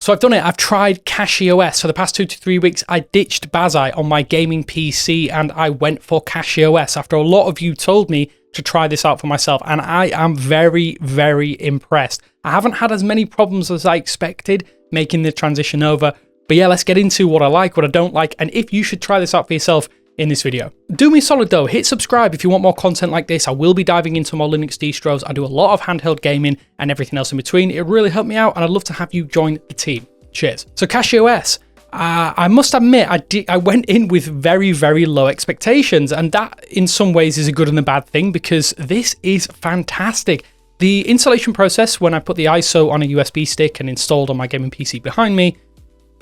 So I've done it. I've tried cachyos. For the past 2 to 3 weeks, I ditched bazite on my gaming PC and I went for cachyos after a lot of you told me to try this out for myself. And I am very, very impressed. I haven't had as many problems as I expected making the transition over. But yeah, let's get into what I like, what I don't like, and if you should try this out for yourself in this video. Do me a solid though, hit subscribe if you want more content like this. I will be diving into more Linux distros. I do a lot of handheld gaming and everything else in between. It really helped me out and I'd love to have you join the team. Cheers. So cachyos, I must admit, I went in with very, very low expectations, and that in some ways is a good and a bad thing because this is fantastic. The installation process when I put the ISO on a USB stick and installed on my gaming PC behind me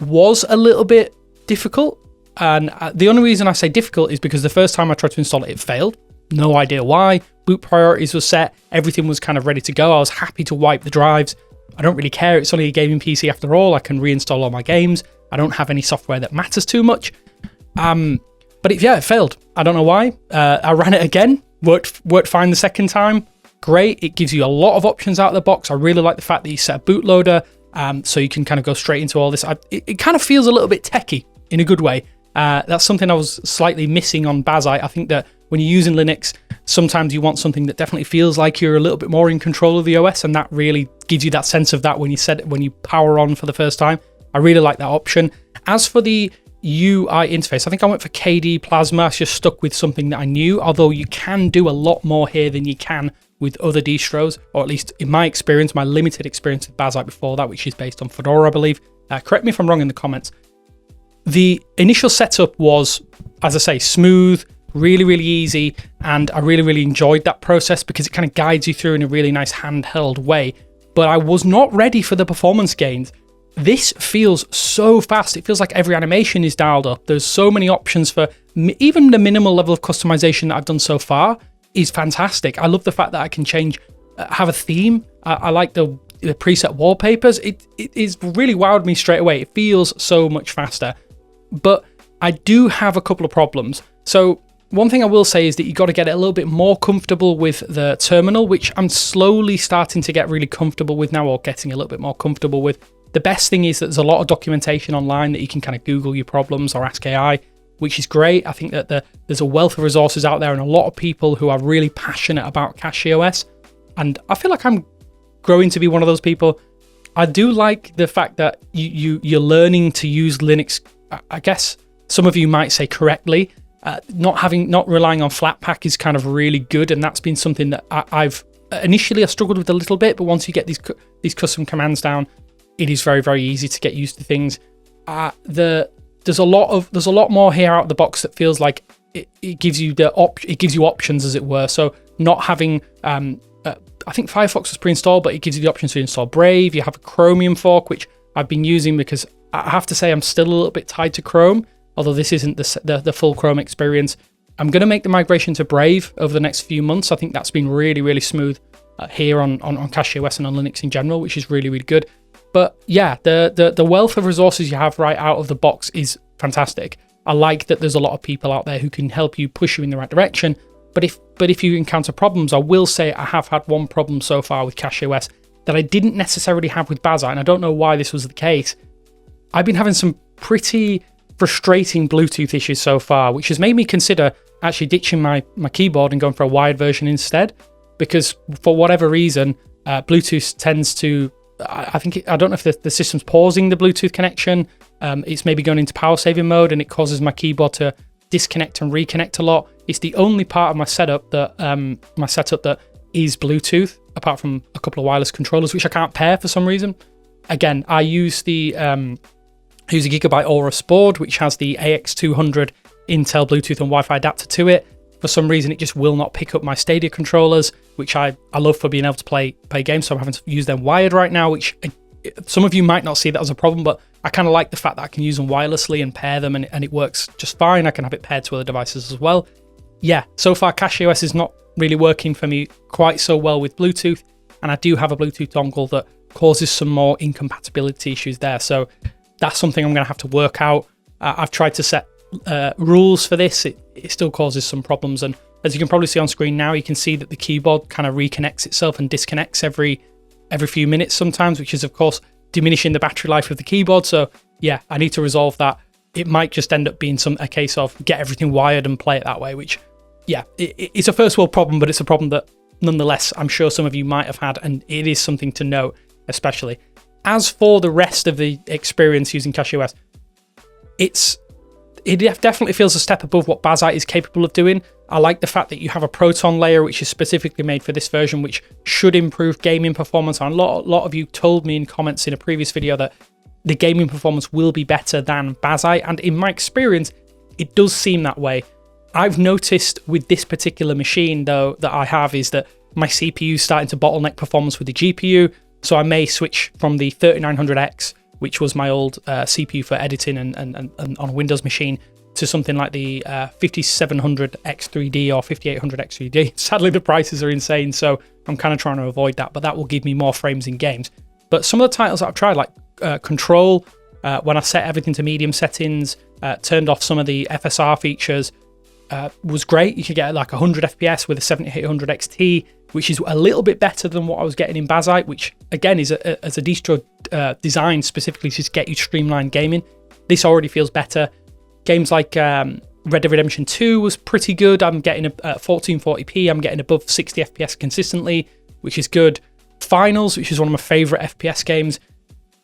was a little bit difficult. And the only reason I say difficult is because the first time I tried to install it, it failed. No idea why. Boot priorities were set. Everything was kind of ready to go. I was happy to wipe the drives. I don't really care. It's only a gaming PC after all. I can reinstall all my games. I don't have any software that matters too much. But it failed. I don't know why. I ran it again. Worked fine the second time. Great. It gives you a lot of options out of the box. I really like the fact that you set a bootloader, so you can kind of go straight into all this. It kind of feels a little bit techie in a good way. That's something I was slightly missing on bazite. I think that when you're using Linux, sometimes you want something that definitely feels like you're a little bit more in control of the OS, and that really gives you that sense of that when you power on for the first time. I really like that option. As for the UI interface, I think I went for KD Plasma. I just stuck with something that I knew, although you can do a lot more here than you can with other distros, or at least in my experience, my limited experience with bazite before that, which is based on Fedora, I believe. Correct me if I'm wrong in the comments. The initial setup was, as I say, smooth, really, really easy, and I really, really enjoyed that process because it kind of guides you through in a really nice handheld way. But I was not ready for the performance gains. This feels so fast. It feels like every animation is dialed up. There's so many options for even the minimal level of customization that I've done so far is fantastic. I love the fact that I can change, have a theme. I like the preset wallpapers. It is really wowed me straight away. It feels so much faster. But I do have a couple of problems. So one thing I will say is that you got to get a little bit more comfortable with the terminal, which I'm slowly starting to get really comfortable with now, or getting a little bit more comfortable with. The best thing is that there's a lot of documentation online that you can kind of Google your problems or ask AI, which is great. I think that there's a wealth of resources out there and a lot of people who are really passionate about cachyos. And I feel like I'm growing to be one of those people. I do like the fact that you're learning to use Linux, I guess some of you might say correctly. Not relying on Flatpak is kind of really good, and that's been something that I've initially struggled with a little bit, but once you get these custom commands down, it is very, very easy to get used to things. There's a lot more here out of the box that feels like it gives you options, as it were. So not having I think Firefox was pre-installed, but it gives you the option to install Brave. You have a Chromium fork, which I've been using because I have to say I'm still a little bit tied to Chrome, although this isn't the full Chrome experience. I'm going to make the migration to Brave over the next few months. I think that's been really, really smooth here on cachyos and on Linux in general, which is really, really good. But yeah, the wealth of resources you have right out of the box is fantastic. I like that there's a lot of people out there who can help you, push you in the right direction. But if you encounter problems, I will say I have had one problem so far with cachyos that I didn't necessarily have with bazite, and I don't know why this was the case. I've been having some pretty frustrating Bluetooth issues so far, which has made me consider actually ditching my keyboard and going for a wired version instead, because for whatever reason, Bluetooth tends to, I don't know if the system's pausing the Bluetooth connection. It's maybe going into power saving mode, and it causes my keyboard to disconnect and reconnect a lot. It's the only part of my setup that is Bluetooth, apart from a couple of wireless controllers, which I can't pair for some reason. Again, I use a Gigabyte Aorus board, which has the AX200 Intel Bluetooth and Wi-Fi adapter to it. For some reason, it just will not pick up my Stadia controllers, which I love for being able to play games, so I'm having to use them wired right now, which some of you might not see that as a problem, but I kind of like the fact that I can use them wirelessly and pair them, and it works just fine. I can have it paired to other devices as well. Yeah, so far cachyos is not really working for me quite so well with Bluetooth, and I do have a Bluetooth dongle that causes some more incompatibility issues there, so that's something I'm going to have to work out. I've tried to set rules for this. It still causes some problems, and as you can probably see on screen now, you can see that the keyboard kind of reconnects itself and disconnects every few minutes sometimes, which is of course diminishing the battery life of the keyboard. So yeah, I need to resolve that. It might just end up being a case of get everything wired and play it that way, which, yeah, it's a first world problem, but it's a problem that nonetheless I'm sure some of you might have had, and it is something to note, especially. As for the rest of the experience using cachyos, it definitely feels a step above what bazite is capable of doing. I like the fact that you have a proton layer, which is specifically made for this version, which should improve gaming performance. And a lot of you told me in comments in a previous video that the gaming performance will be better than bazite, and in my experience, it does seem that way. I've noticed with this particular machine, though, that I have, is that my CPU is starting to bottleneck performance with the GPU, so I may switch from the 3900X, which was my old CPU for editing and on a Windows machine, to something like the 5700X3D or 5800X3D. Sadly, the prices are insane, so I'm kind of trying to avoid that, but that will give me more frames in games. But some of the titles that I've tried, like Control, when I set everything to medium settings, turned off some of the FSR features, was great. You could get like 100 FPS with a 7800 XT, which is a little bit better than what I was getting in bazite, which again is as a distro designed specifically to get you streamlined gaming. This already feels better. Games like Red Dead Redemption 2 was pretty good. I'm getting 1440p. I'm getting above 60 FPS consistently, which is good. Finals, which is one of my favorite FPS games,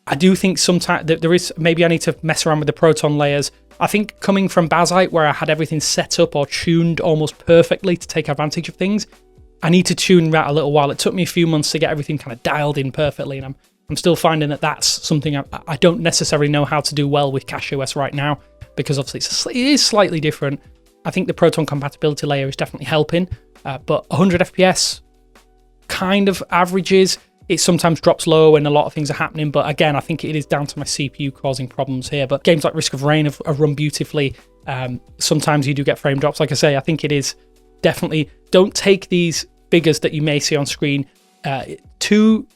I do think sometimes there is, maybe I need to mess around with the proton layers. I think coming from bazite, where I had everything set up or tuned almost perfectly to take advantage of things, I need to tune that a little while. It took me a few months to get everything kind of dialed in perfectly, and I'm still finding that that's something I don't necessarily know how to do well with cachyos right now, because obviously it is slightly different. I think the proton compatibility layer is definitely helping, but 100 FPS kind of averages. It sometimes drops low when a lot of things are happening, but again, I think it is down to my CPU causing problems here. But games like Risk of Rain have run beautifully. Sometimes you do get frame drops. Like I say, I think it is definitely, don't take these figures that you may see on screen too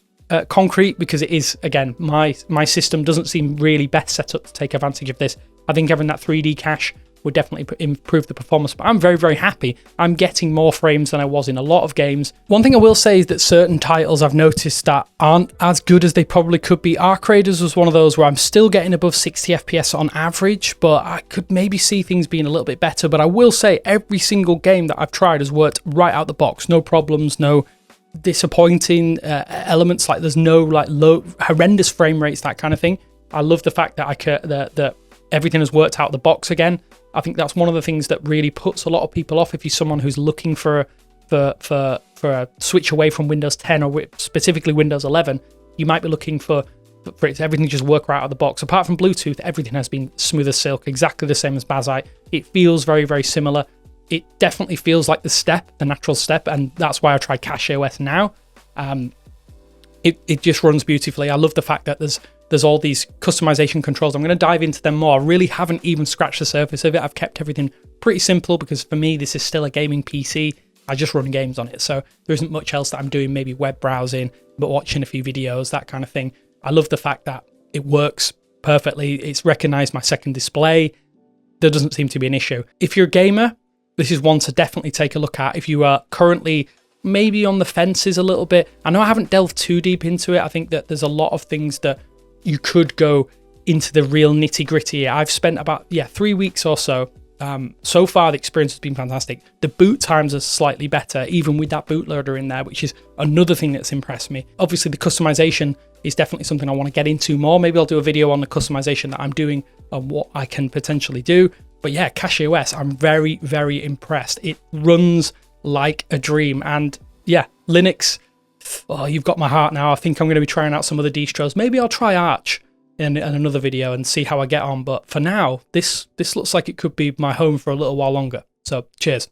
concrete, because it is, again, my system doesn't seem really best set up to take advantage of this. I think having that 3D cache would definitely improve the performance, but I'm very, very happy. I'm getting more frames than I was in a lot of games. One thing I will say is that certain titles I've noticed that aren't as good as they probably could be. Arc Raiders was one of those where I'm still getting above 60 FPS on average, but I could maybe see things being a little bit better. But I will say every single game that I've tried has worked right out the box. No problems, no disappointing elements, like there's no like low horrendous frame rates, that kind of thing. I love the fact that that everything has worked out the box again. I think that's one of the things that really puts a lot of people off if you're someone who's looking for a switch away from Windows 10 or specifically Windows 11. You might be looking for everything to just work right out of the box. Apart from Bluetooth, everything has been smooth as silk, exactly the same as bazite. It feels very, very similar. It definitely feels like the natural step, and that's why I tried cachyos now. It just runs beautifully. I love the fact that there's all these customization controls. I'm going to dive into them more. I really haven't even scratched the surface of it. I've kept everything pretty simple because for me, this is still a gaming PC. I just run games on it. So there isn't much else that I'm doing, maybe web browsing, but watching a few videos, that kind of thing. I love the fact that it works perfectly. It's recognized my second display. There doesn't seem to be an issue. If you're a gamer, this is one to definitely take a look at. If you are currently maybe on the fences a little bit, I know I haven't delved too deep into it. I think that there's a lot of things that you could go into the real nitty gritty. I've spent about 3 weeks or so. So far, the experience has been fantastic. The boot times are slightly better, even with that bootloader in there, which is another thing that's impressed me. Obviously, the customization is definitely something I want to get into more. Maybe I'll do a video on the customization that I'm doing and what I can potentially do. But yeah, cachyos, I'm very, very impressed. It runs like a dream. And yeah, Linux, oh, you've got my heart now. I think I'm going to be trying out some other distros. Maybe I'll try Arch in another video and see how I get on. But for now, this looks like it could be my home for a little while longer. So cheers.